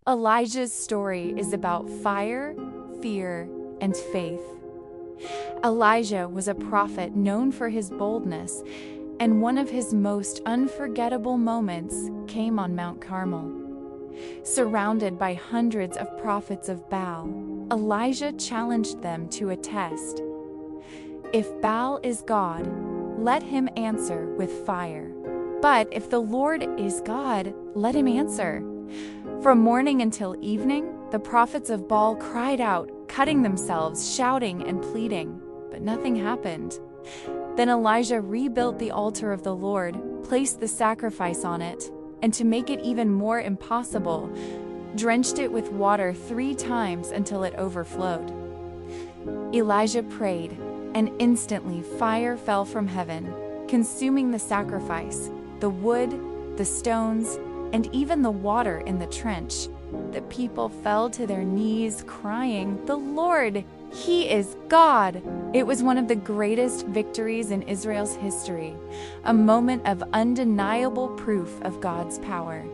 Elijah's story is about fire, fear, and faith. Elijah was a prophet known for his boldness, and one of his most unforgettable moments came on Mount Carmel. Surrounded by hundreds of prophets of Baal, Elijah challenged them to a test. If Baal is God, let him answer with fire. But if the Lord is God, let him answer. From morning until evening, the prophets of Baal cried out, cutting themselves, shouting and pleading, but nothing happened. Then Elijah rebuilt the altar of the Lord, placed the sacrifice on it, and to make it even more impossible, drenched it with water 3 times until it overflowed. Elijah prayed, and instantly fire fell from heaven, consuming the sacrifice, the wood, the stones, and even the water in the trench. The people fell to their knees, crying, "The Lord, He is God!" It was one of the greatest victories in Israel's history, a moment of undeniable proof of God's power.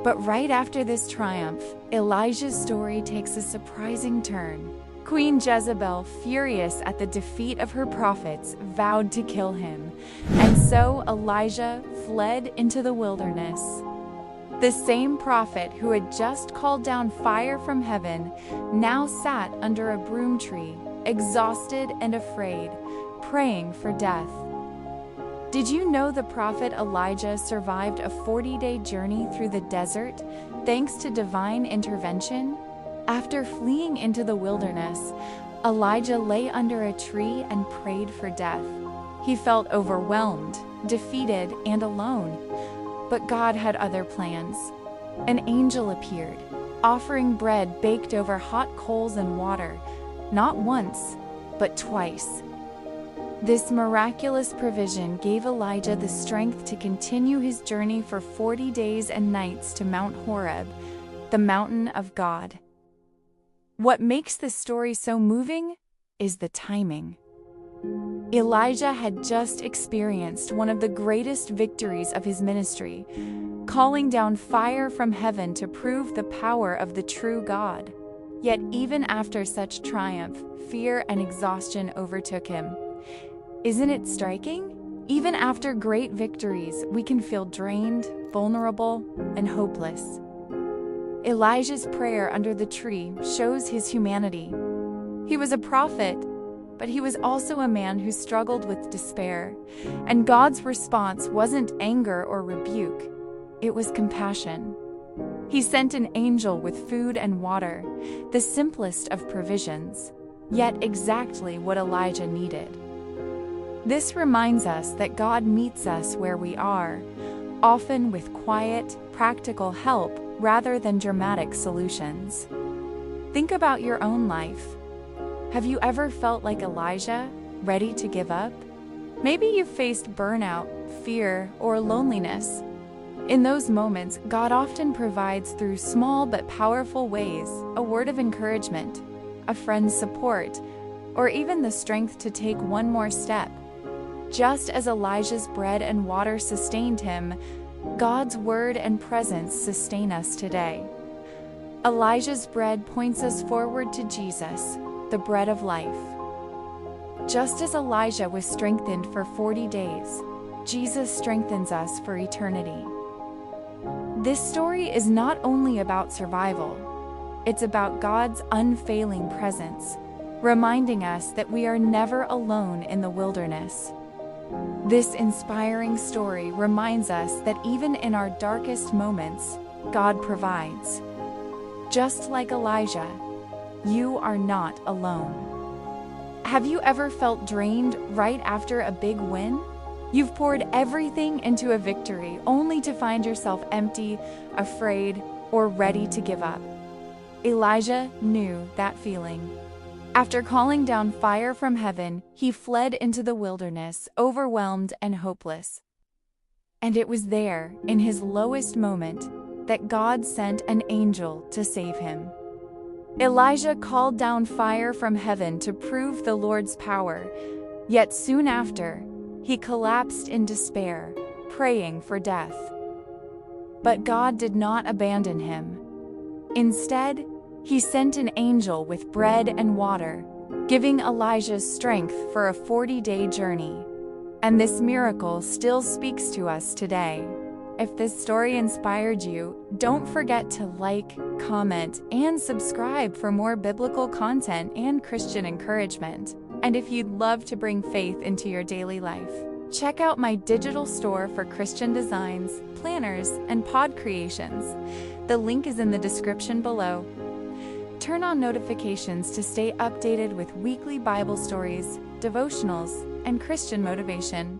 But right after this triumph, Elijah's story takes a surprising turn. Queen Jezebel, furious at the defeat of her prophets, vowed to kill him, and so Elijah fled into the wilderness. The same prophet who had just called down fire from heaven now sat under a broom tree, exhausted and afraid, praying for death. Did you know the prophet Elijah survived a 40-day journey through the desert thanks to divine intervention? After fleeing into the wilderness, Elijah lay under a tree and prayed for death. He felt overwhelmed, defeated, and alone. But God had other plans. An angel appeared, offering bread baked over hot coals and water, not once, but twice. This miraculous provision gave Elijah the strength to continue his journey for 40 days and nights to Mount Horeb, the mountain of God. What makes this story so moving is the timing. Elijah had just experienced one of the greatest victories of his ministry, calling down fire from heaven to prove the power of the true God. Yet even after such triumph, fear and exhaustion overtook him. Isn't it striking? Even after great victories, we can feel drained, vulnerable, and hopeless. Elijah's prayer under the tree shows his humanity. He was a prophet, but he was also a man who struggled with despair, and God's response wasn't anger or rebuke, it was compassion. He sent an angel with food and water, the simplest of provisions, yet exactly what Elijah needed. This reminds us that God meets us where we are, often with quiet, practical help rather than dramatic solutions. Think about your own life. Have you ever felt like Elijah, ready to give up? Maybe you've faced burnout, fear, or loneliness. In those moments, God often provides through small but powerful ways, a word of encouragement, a friend's support, or even the strength to take one more step. Just as Elijah's bread and water sustained him, God's word and presence sustain us today. Elijah's bread points us forward to Jesus, the bread of life. Just as Elijah was strengthened for 40 days, Jesus strengthens us for eternity. This story is not only about survival, it's about God's unfailing presence, reminding us that we are never alone in the wilderness. This inspiring story reminds us that even in our darkest moments, God provides. Just like Elijah, you are not alone. Have you ever felt drained right after a big win? You've poured everything into a victory only to find yourself empty, afraid, or ready to give up. Elijah knew that feeling. After calling down fire from heaven, he fled into the wilderness, overwhelmed and hopeless. And it was there, in his lowest moment, that God sent an angel to save him. Elijah called down fire from heaven to prove the Lord's power, yet soon after, he collapsed in despair, praying for death. But God did not abandon him. Instead, he sent an angel with bread and water, giving Elijah strength for a 40-day journey. And this miracle still speaks to us today. If this story inspired you, don't forget to like, comment, and subscribe for more biblical content and Christian encouragement. And if you'd love to bring faith into your daily life, check out my digital store for Christian designs, planners, and pod creations. The link is in the description below. Turn on notifications to stay updated with weekly Bible stories, devotionals, and Christian motivation.